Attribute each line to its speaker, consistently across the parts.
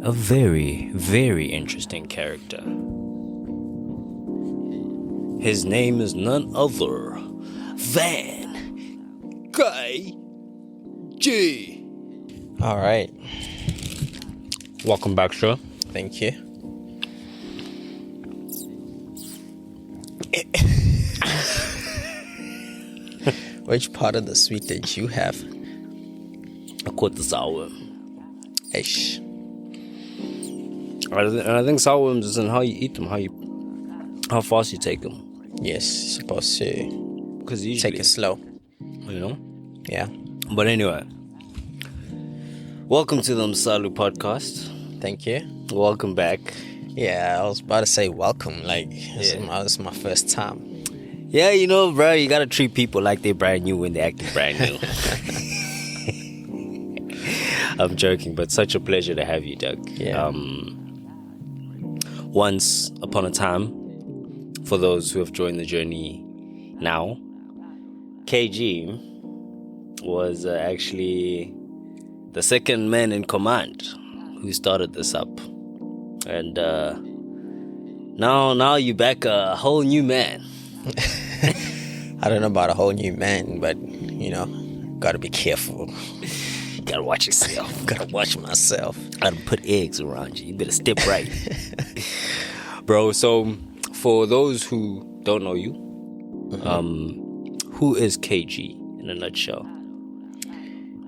Speaker 1: a very, very interesting character. His name is none other than KG.
Speaker 2: All right.
Speaker 1: Welcome back, sir.
Speaker 2: Thank you. Which part of the sweet did you have?
Speaker 1: I caught the sour.
Speaker 2: Ish.
Speaker 1: And I think sourworms is in how you eat them, how fast you take them.
Speaker 2: Yes, supposed to
Speaker 1: Because usually
Speaker 2: take it slow.
Speaker 1: you know.
Speaker 2: Yeah.
Speaker 1: But anyway, welcome to the Msalu podcast.
Speaker 2: Thank you.
Speaker 1: Welcome back.
Speaker 2: Yeah, I was about to say welcome. This is my first time.
Speaker 1: Yeah, you know, bro, you gotta treat people like they're brand new when they're acting brand new. I'm joking, but such a pleasure to have you, Doug.
Speaker 2: Yeah.
Speaker 1: Once upon a time, for those who have joined the journey now, KG was actually the second man in command who started this up. And now you're back a whole new man.
Speaker 2: I don't know about a whole new man, but, gotta be careful.
Speaker 1: You gotta watch yourself.
Speaker 2: Gotta watch myself.
Speaker 1: I done put eggs around you. You better step right. Bro, so for those who don't know you, who is KG in a nutshell?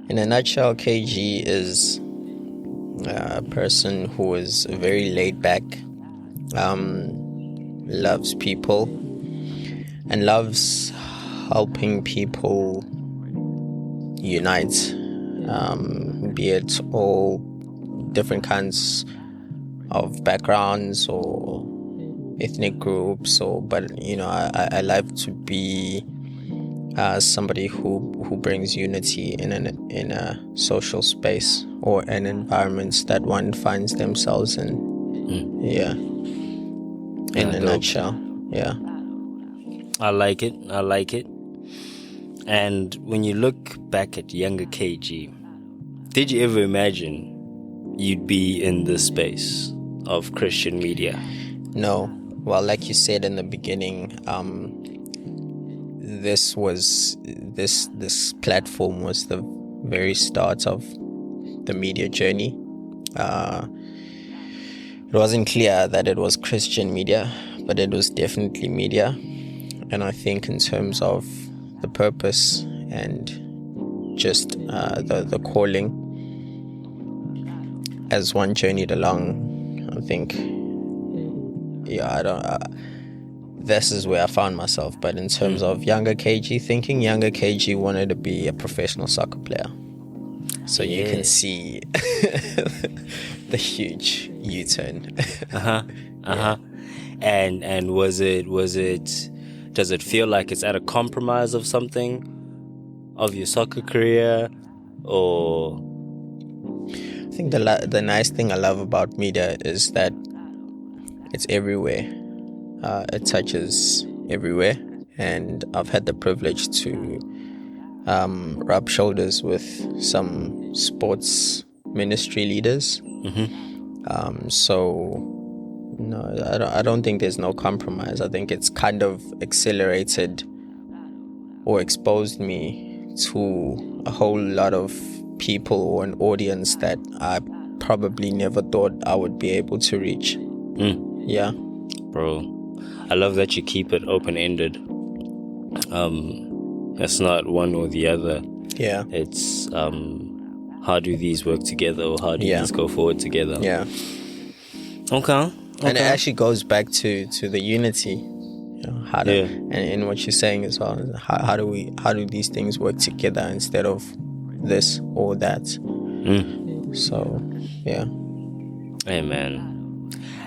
Speaker 2: In a nutshell, KG is a person who is very laid back, loves people, and loves helping people unite, be it all different kinds of backgrounds or ethnic groups, but I like to be somebody who brings unity in a social space or an environment that one finds themselves in. Yeah. In a nutshell. Yeah.
Speaker 1: I like it. And when you look back at younger KG, did you ever imagine you'd be in this space of Christian media?
Speaker 2: No. Well, like you said in the beginning, this platform was the very start of the media journey. It wasn't clear that it was Christian media, but it was definitely media. And I think in terms of the purpose and just the calling, as one journeyed along, I think, this is where I found myself. But in terms of younger KG thinking, younger KG wanted to be a professional soccer player. So you can see the huge U-turn.
Speaker 1: And was it? Does it feel like it's at a compromise of something, of your soccer career, or?
Speaker 2: I think the nice thing I love about media is that it's everywhere. It touches everywhere, and I've had the privilege to rub shoulders with some sports ministry leaders. So no, I don't think there's no compromise. I think it's kind of accelerated or exposed me to a whole lot of people or an audience that I probably never thought I would be able to reach. Yeah.
Speaker 1: Bro, I love that you keep it open-ended. It's not one or the other.
Speaker 2: Yeah.
Speaker 1: It's how do these work together, or how do these go forward together?
Speaker 2: Yeah.
Speaker 1: Okay.
Speaker 2: And it actually goes back to the unity. How to, and what you're saying as well. How do these things work together instead of this or that? So, yeah.
Speaker 1: Amen.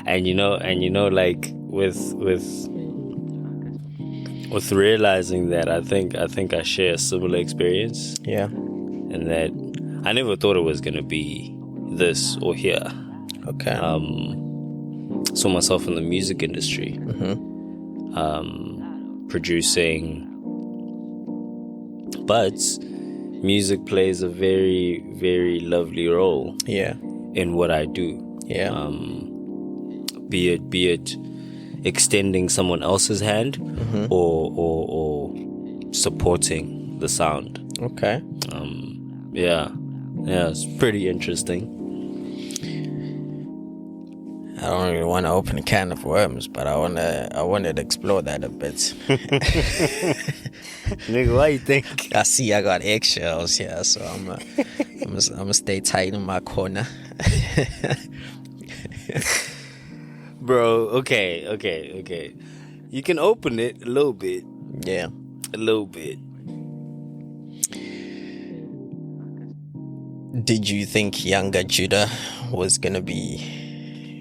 Speaker 1: And like with realizing that, I think I share a similar experience.
Speaker 2: Yeah.
Speaker 1: And that I never thought it was gonna be this or here.
Speaker 2: Okay.
Speaker 1: Saw myself in the music industry, producing, but music plays a very, very lovely role
Speaker 2: Yeah.
Speaker 1: in what I do.
Speaker 2: Yeah.
Speaker 1: Be it extending someone else's hand or supporting the sound.
Speaker 2: Okay.
Speaker 1: Yeah, it's pretty interesting.
Speaker 2: I don't really want to open a can of worms, but I wanted to explore that a bit.
Speaker 1: Nigga, why you think?
Speaker 2: I see I got eggshells here, so I'm gonna stay tight in my corner.
Speaker 1: Bro, okay. You can open it a little bit.
Speaker 2: Yeah.
Speaker 1: A little bit.
Speaker 2: Did you think younger Judah was gonna be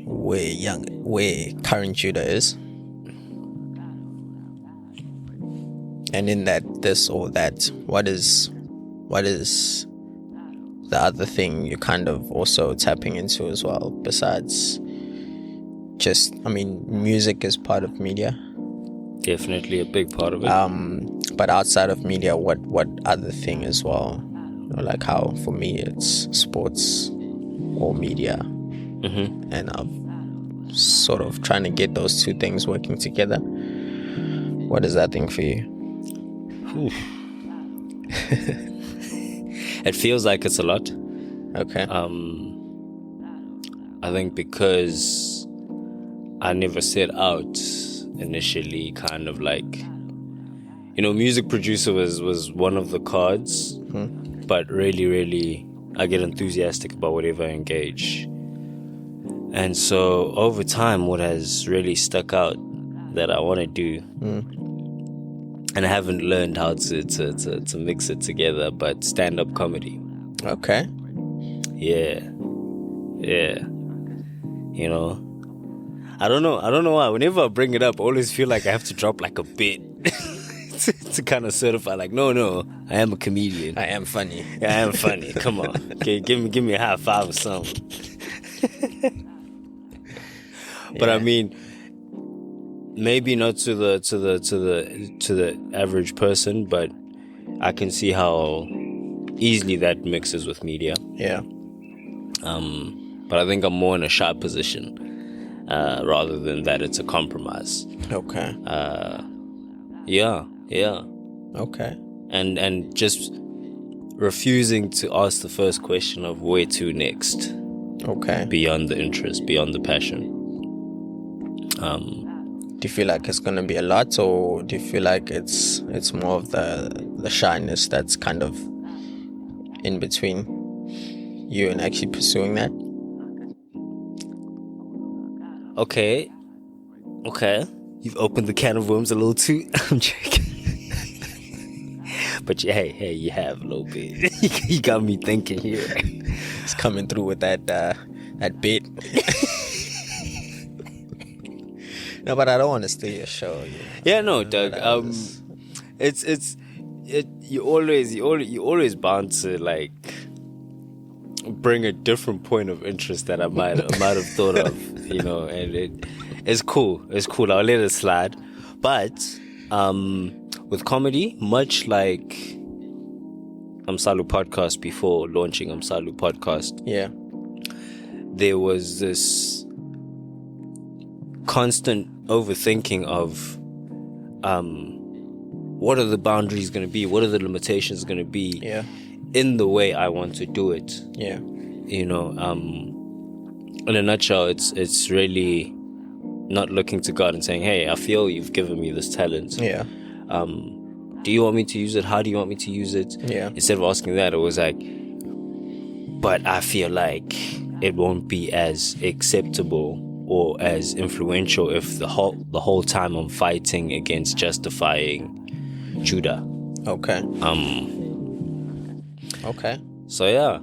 Speaker 2: where current Judah is? And in that, this or that, what is the other thing you're kind of also tapping into as well, besides just, I mean, music is part of media.
Speaker 1: Definitely a big part of it.
Speaker 2: But outside of media, what other thing as well? You know, like how for me it's sports or media, and I'm sort of trying to get those two things working together. What is that thing for you?
Speaker 1: It feels like it's a lot.
Speaker 2: Okay.
Speaker 1: I think because I never set out initially, kind of like, you know, music producer was one of the cards, but really I get enthusiastic about whatever I engage. And so over time, what has really stuck out that I want to do, and I haven't learned how to mix it together, but stand-up comedy.
Speaker 2: Okay.
Speaker 1: Yeah. You know, I don't know why. Whenever I bring it up, I always feel like I have to drop like a bit to kind of certify, like, no, I am a comedian.
Speaker 2: I am funny.
Speaker 1: Yeah, I am funny. Come on, okay, give me a high five or something. But I mean, maybe not to the average person, but I can see how easily that mixes with media.
Speaker 2: Yeah.
Speaker 1: But I think I'm more in a shy position, rather than that it's a compromise.
Speaker 2: Okay.
Speaker 1: Yeah.
Speaker 2: Okay.
Speaker 1: And just refusing to ask the first question of where to next.
Speaker 2: Okay.
Speaker 1: Beyond the interest, beyond the passion.
Speaker 2: Do you feel like it's gonna be a lot, or do you feel like it's more of the shyness that's kind of in between you and actually pursuing that? Okay.
Speaker 1: You've opened the can of worms a little too. I'm joking. But hey, you have a little bit. You got me thinking here.
Speaker 2: It's coming through with that bit. No, but I don't want to steal your show. You know?
Speaker 1: Yeah, no, Doug. You always bound to like bring a different point of interest that I might have thought of, you know, and it's cool. I'll let it slide. But with comedy, much like Amsalu Podcast before launching Amsalu Podcast, there was this constant overthinking of what are the boundaries going to be, what are the limitations going to be in the way I want to do it. You know, in a nutshell, it's really not looking to God and saying, hey, I feel you've given me this talent. Do you want me to use it? How do you want me to use it? Instead of asking that, it was like, but I feel like it won't be as acceptable or as influential if the whole time I'm fighting against justifying Judah. Okay. So yeah,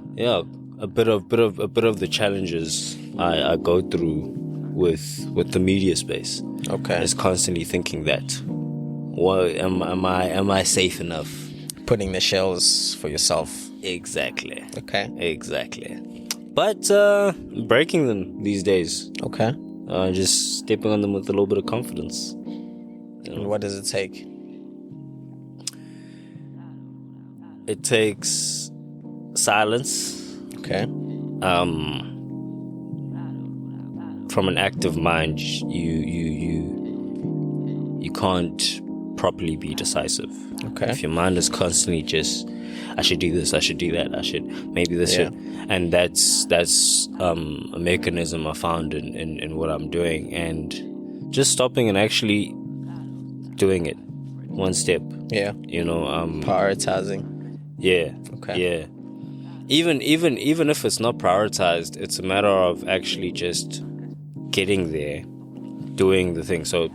Speaker 1: a bit of the challenges I go through with the media space. Is constantly thinking that, well, am I safe enough?
Speaker 2: Putting the shells for yourself.
Speaker 1: Exactly.
Speaker 2: Exactly.
Speaker 1: But breaking them these days. Just stepping on them with a little bit of confidence. You know?
Speaker 2: And what does it take?
Speaker 1: It takes silence. from an active mind, you can't properly be decisive.
Speaker 2: Okay.
Speaker 1: If your mind is constantly just, I should do this, I should do that, I should maybe this
Speaker 2: Yeah.
Speaker 1: should, and that's a mechanism I found in what I'm doing, and just stopping and actually doing it one step.
Speaker 2: Yeah. Prioritizing.
Speaker 1: Yeah.
Speaker 2: Okay.
Speaker 1: Yeah. Even if it's not prioritized, it's a matter of actually just getting there, doing the thing. So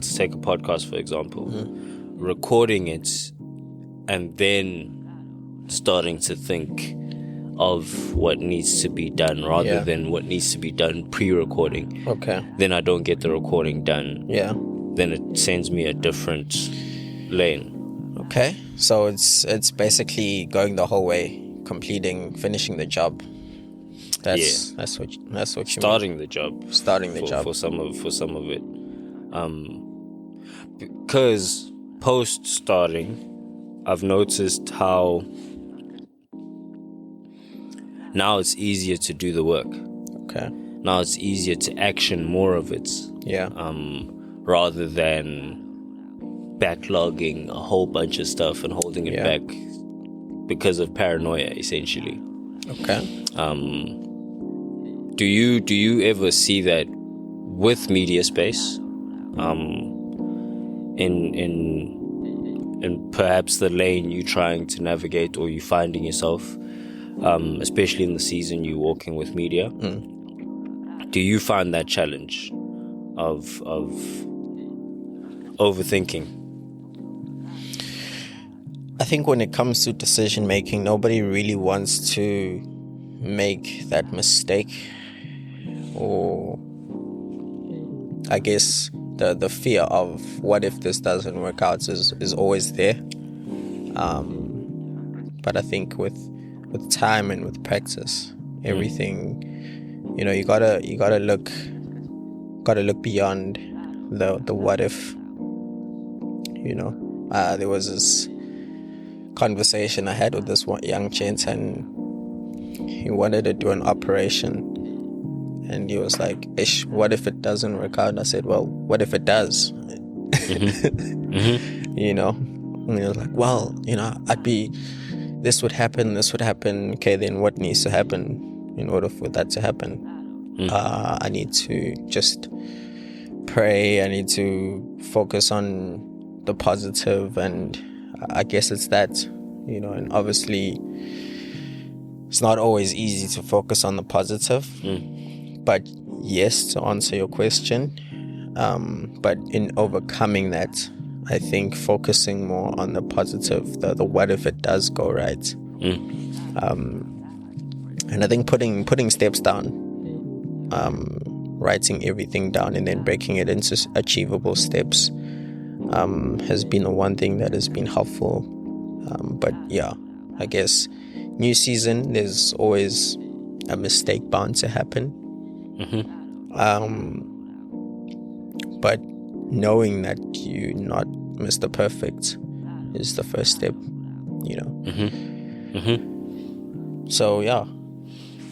Speaker 1: to take a podcast, for example, recording it and then starting to think of what needs to be done rather than what needs to be done pre-recording.
Speaker 2: Okay.
Speaker 1: Then I don't get the recording done.
Speaker 2: Yeah.
Speaker 1: Then it sends me a different lane.
Speaker 2: Okay. So it's basically going the whole way, finishing the job. That's what you
Speaker 1: Starting
Speaker 2: mean.
Speaker 1: the job.
Speaker 2: Starting the job
Speaker 1: for some of it. Because post starting, I've noticed how now it's easier to do the work.
Speaker 2: Okay.
Speaker 1: Now it's easier to action more of it.
Speaker 2: Yeah.
Speaker 1: Rather than backlogging a whole bunch of stuff and holding it back because of paranoia, essentially.
Speaker 2: Okay.
Speaker 1: Do you ever see that with media space? In perhaps the lane you're trying to navigate or you're finding yourself, especially in the season you're walking with media, do you find that challenge of overthinking?
Speaker 2: I think when it comes to decision making, nobody really wants to make that mistake, or I guess the fear of what if this doesn't work out is always there. But I think with time and with practice, everything, you gotta look beyond the what if. There was this conversation I had with this one young gent, and he wanted to do an operation, and he was like, "Ish, what if it doesn't work out?" I said, "Well, what if it does?" And he was like, "Well, this would happen. Okay, then what needs to happen in order for that to happen? I need to just pray. I need to focus on the positive, and I guess it's that, and obviously it's not always easy to focus on the positive, but yes, to answer your question, but in overcoming that, I think focusing more on the positive, the what if it does go right, and I think putting steps down, writing everything down and then breaking it into achievable steps, has been the one thing that has been helpful. But yeah, I guess new season, there's always a mistake bound to happen. But knowing that you're not Mr. Perfect is the first step, So yeah.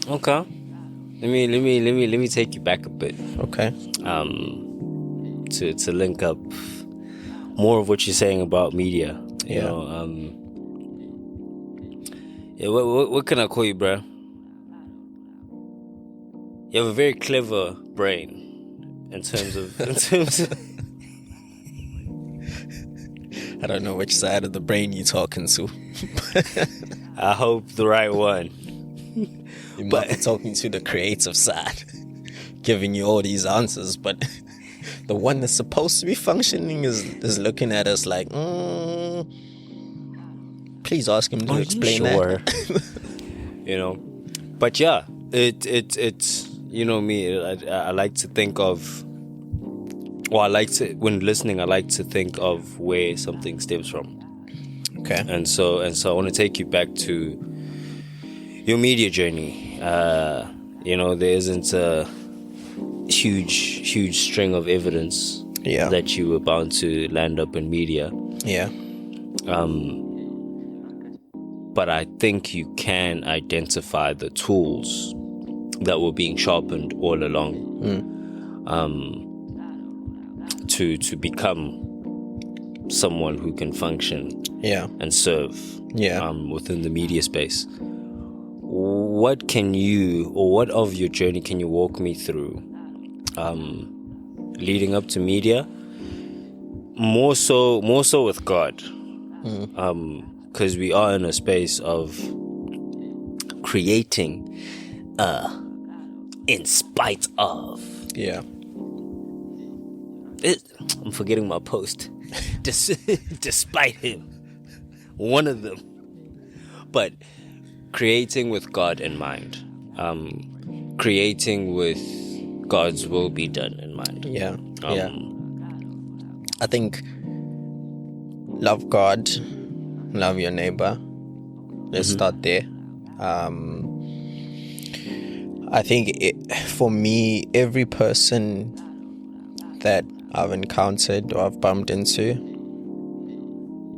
Speaker 1: Okay. Let me take you back a bit.
Speaker 2: Okay.
Speaker 1: To link up more of what you're saying about media. You know, what can I call you, bro? You have a very clever brain in terms of
Speaker 2: I don't know which side of the brain you're talking to.
Speaker 1: I hope the right one.
Speaker 2: You might be talking to the creative side, giving you all these answers, but the one that's supposed to be functioning is looking at us like, please ask him to explain that.
Speaker 1: But yeah, it's me. I like to think of, when listening, I like to think of where something stems from.
Speaker 2: Okay.
Speaker 1: And so I want to take you back to your media journey. There isn't a huge string of evidence that you were bound to land up in media.
Speaker 2: Yeah.
Speaker 1: But I think you can identify the tools that were being sharpened all along. to become someone who can function and serve within the media space. What can you, or what of your journey can you walk me through leading up to media? More so with God, because we are in a space of creating in spite of. I'm forgetting my post. Despite him, one of them. But creating with God in mind, creating with God's will be done in mind.
Speaker 2: I think love God, love your neighbor. Let's start there. I think for me, every person that I've encountered or I've bumped into,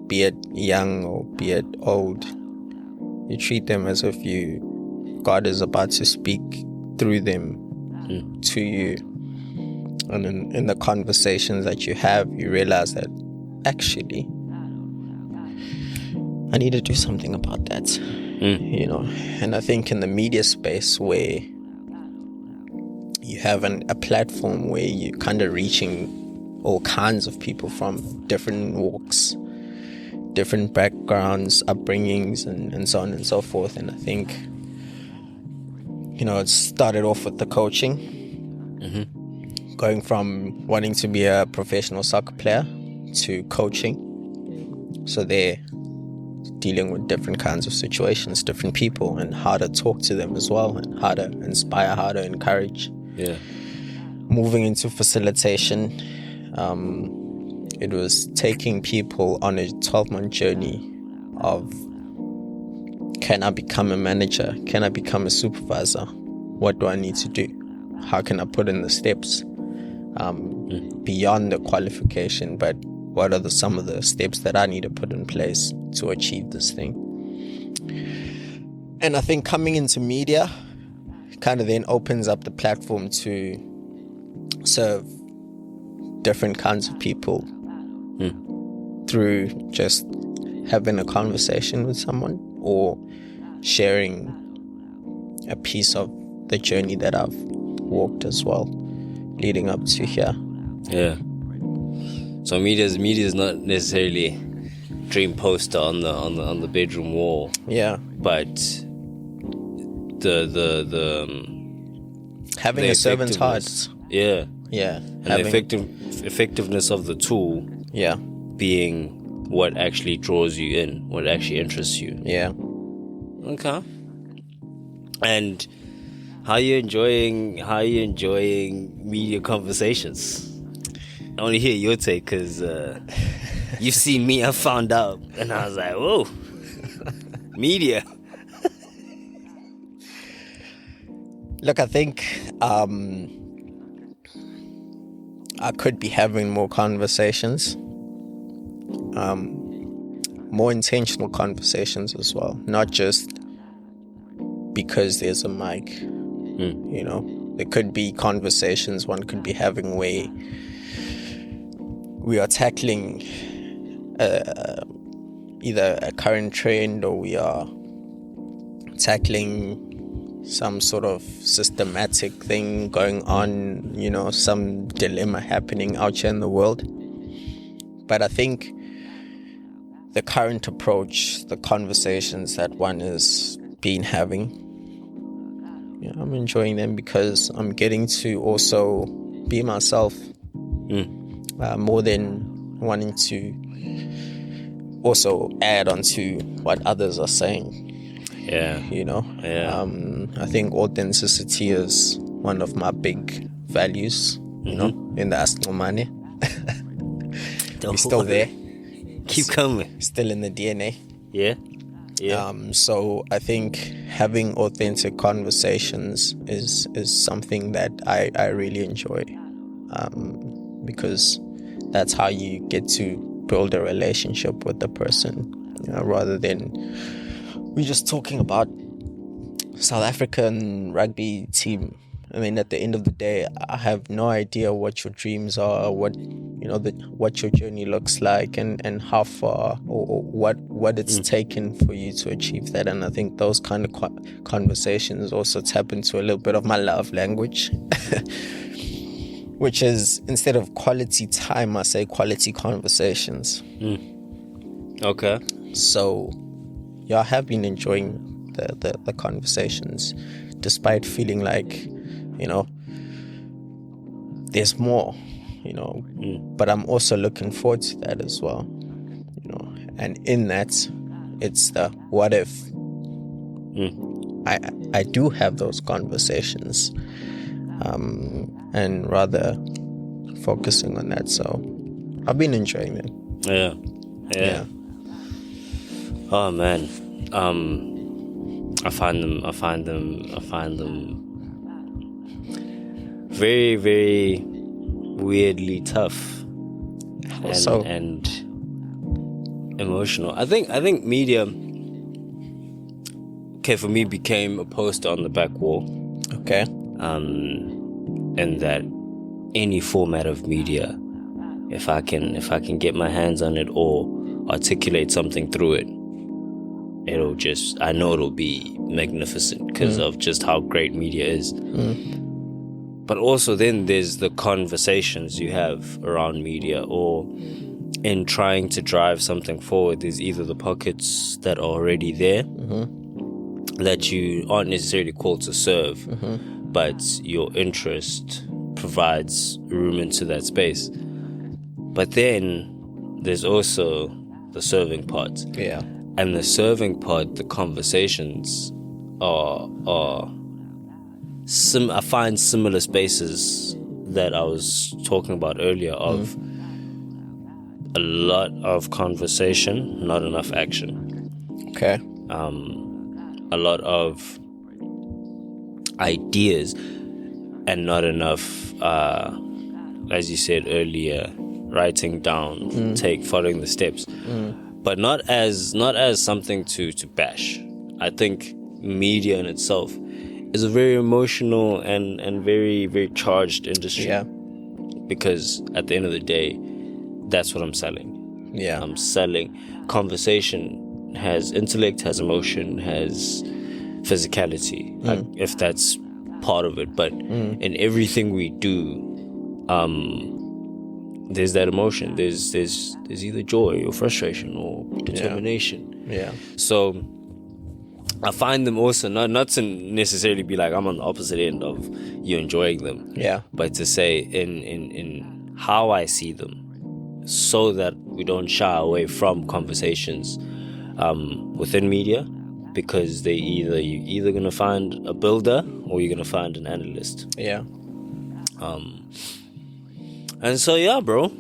Speaker 2: be it young or be it old, you treat them as if God is about to speak through them to you. And in the conversations that you have, you realize that actually I need to do something about that. And I think in the media space where you have a platform where you're kind of reaching all kinds of people from different walks, different backgrounds, upbringings, and so on and so forth. And I think, it started off with the coaching, going from wanting to be a professional soccer player to coaching. So they're dealing with different kinds of situations, different people, and how to talk to them as well, and how to inspire, how to encourage. Moving into facilitation, it was taking people on a 12-month journey of, can I become a manager? Can I become a supervisor? What do I need to do? How can I put in the steps beyond the qualification? But what are some of the steps that I need to put in place to achieve this thing? And I think coming into media kind of then opens up the platform to serve different kinds of people through just having a conversation with someone or sharing a piece of the journey that I've walked as well, leading up to here.
Speaker 1: So media is not necessarily dream poster on the bedroom wall. But the
Speaker 2: having a servant's heart.
Speaker 1: And the effectiveness of the tool being what actually draws you in, what actually interests you. Okay. And how are you enjoying media conversations? I want to hear your take, because you've seen me, I found out, and I was like, whoa, media.
Speaker 2: Look, I think I could be having more conversations, more intentional conversations as well, not just because there's a mic. There could be conversations one could be having where we are tackling either a current trend, or we are tackling some sort of systematic thing going on, some dilemma happening out here in the world. But I think the current approach, the conversations that one is been having, I'm enjoying them because I'm getting to also be myself, more than wanting to also add on to what others are saying. I think authenticity is one of my big values, in the Asnomane. We're still there.
Speaker 1: Keep coming.
Speaker 2: Still in the DNA.
Speaker 1: Yeah.
Speaker 2: So I think having authentic conversations is something that I really enjoy, because that's how you get to build a relationship with the person, rather than we're just talking about South African rugby team I mean, at the end of the day, I have no idea what your dreams are, what what your journey looks like, and how far or what it's taken for you to achieve that. And I think those kind of conversations also tap into a little bit of my love language, which is, instead of quality time, I say quality conversations.
Speaker 1: Okay.
Speaker 2: So, yeah, I have been enjoying the conversations, despite feeling like, there's more, but I'm also looking forward to that as well, and in that, it's the what if I do have those conversations, and rather focusing on that. So I've been enjoying them.
Speaker 1: Yeah. Oh man, I find them very, very weirdly tough and emotional. I think media, for me, became a poster on the back wall.
Speaker 2: Okay.
Speaker 1: And that any format of media, if I can get my hands on it or articulate something through it, I know it'll be magnificent because of just how great media is. But also then there's the conversations you have around media, or in trying to drive something forward. There's either the pockets that are already there that you aren't necessarily called to serve, but your interest provides room into that space. But then there's also the serving part.
Speaker 2: Yeah.
Speaker 1: And the serving part, the conversations are I find similar spaces that I was talking about earlier, of a lot of conversation, not enough action.
Speaker 2: Okay.
Speaker 1: A lot of ideas and not enough, as you said earlier, writing down, following the steps. But not as something to bash. I think media in itself is a very emotional and very, very charged industry.
Speaker 2: Yeah.
Speaker 1: Because at the end of the day, that's what I'm selling.
Speaker 2: Yeah.
Speaker 1: I'm selling conversation. Has intellect, has emotion, has physicality, if that's part of it. But in everything we do, there's that emotion. There's either joy or frustration or determination.
Speaker 2: Yeah.
Speaker 1: So I find them also not to necessarily be like I'm on the opposite end of you enjoying them.
Speaker 2: Yeah.
Speaker 1: But to say in how I see them, so that we don't shy away from conversations within media, because you're either gonna find a builder or you're gonna find an analyst.
Speaker 2: Yeah.
Speaker 1: And so yeah, bro.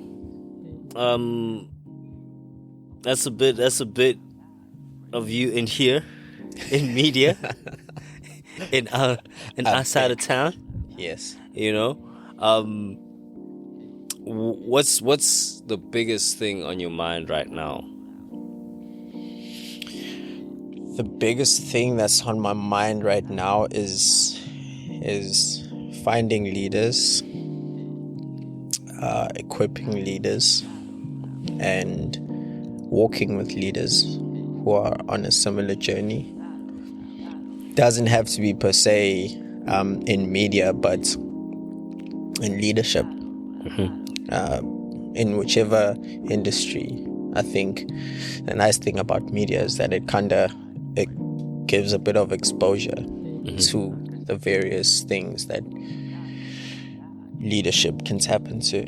Speaker 1: That's a bit of you in here, in media, in outside of town.
Speaker 2: Yes.
Speaker 1: What's the biggest thing on your mind right now?
Speaker 2: The biggest thing that's on my mind right now is finding leaders, equipping leaders, and walking with leaders who are on a similar journey. Doesn't have to be per se in media, but in leadership, in whichever industry. I think the nice thing about media is that it gives a bit of exposure to the various things that leadership can tap into,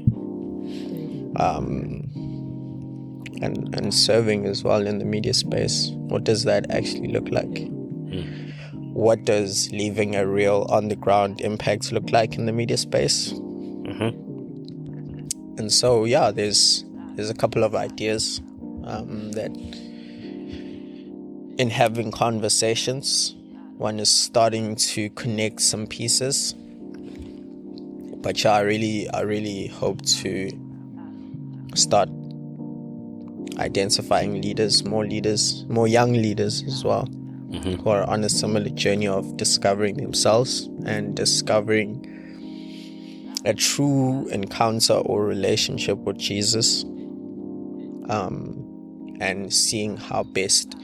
Speaker 2: and serving as well in the media space. What does that actually look like? What does leaving a real on the ground impact look like in the media space? And so yeah, there's a couple of ideas that in having conversations, one is starting to connect some pieces. But yeah, I really hope to start identifying leaders, more young leaders as well, who are on a similar journey of discovering themselves and discovering a true encounter or relationship with Jesus, and seeing how best,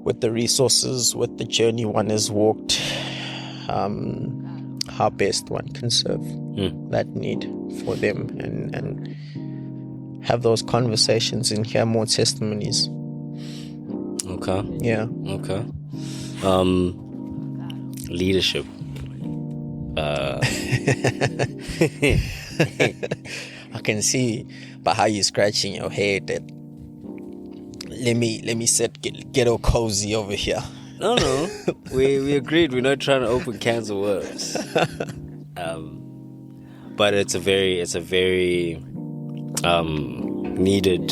Speaker 2: with the resources, with the journey one has walked, how best one can serve that need for them, and have those conversations and hear more testimonies.
Speaker 1: Okay.
Speaker 2: Yeah.
Speaker 1: Okay. Leadership.
Speaker 2: I can see by how you're scratching your head that let me get all cozy over here.
Speaker 1: No. We agreed. We're not trying to open cans of worms. But it's a very needed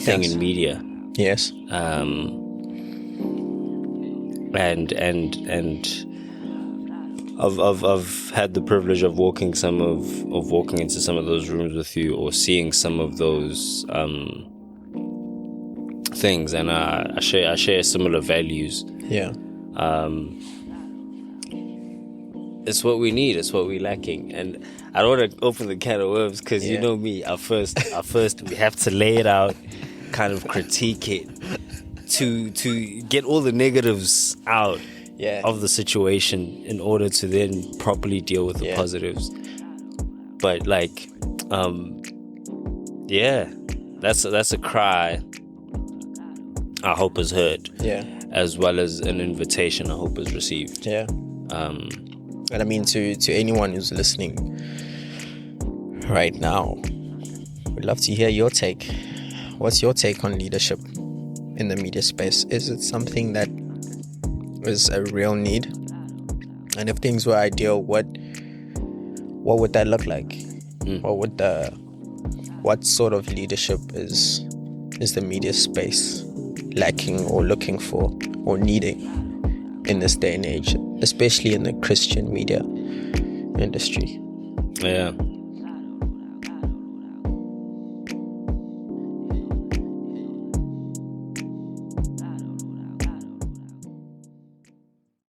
Speaker 1: thing in media.
Speaker 2: Yes.
Speaker 1: And I've had the privilege of walking into some of those rooms with you, or seeing some of those things, and I share similar values.
Speaker 2: Yeah.
Speaker 1: It's what we need. It's what we're lacking, and I don't want to open the can of worms because you know me. At first we have to lay it out, kind of critique it, to get all the negatives out of the situation in order to then properly deal with the positives. But that's a cry I hope is heard. As well as an invitation I hope is received.
Speaker 2: And I mean, to anyone who's listening right now, we'd love to hear your take. What's your take on leadership in the media space? Is it something that is a real need? And if things were ideal, what would that look like? What sort of leadership is the media space lacking or looking for or needing in this day and age, especially in the Christian media industry?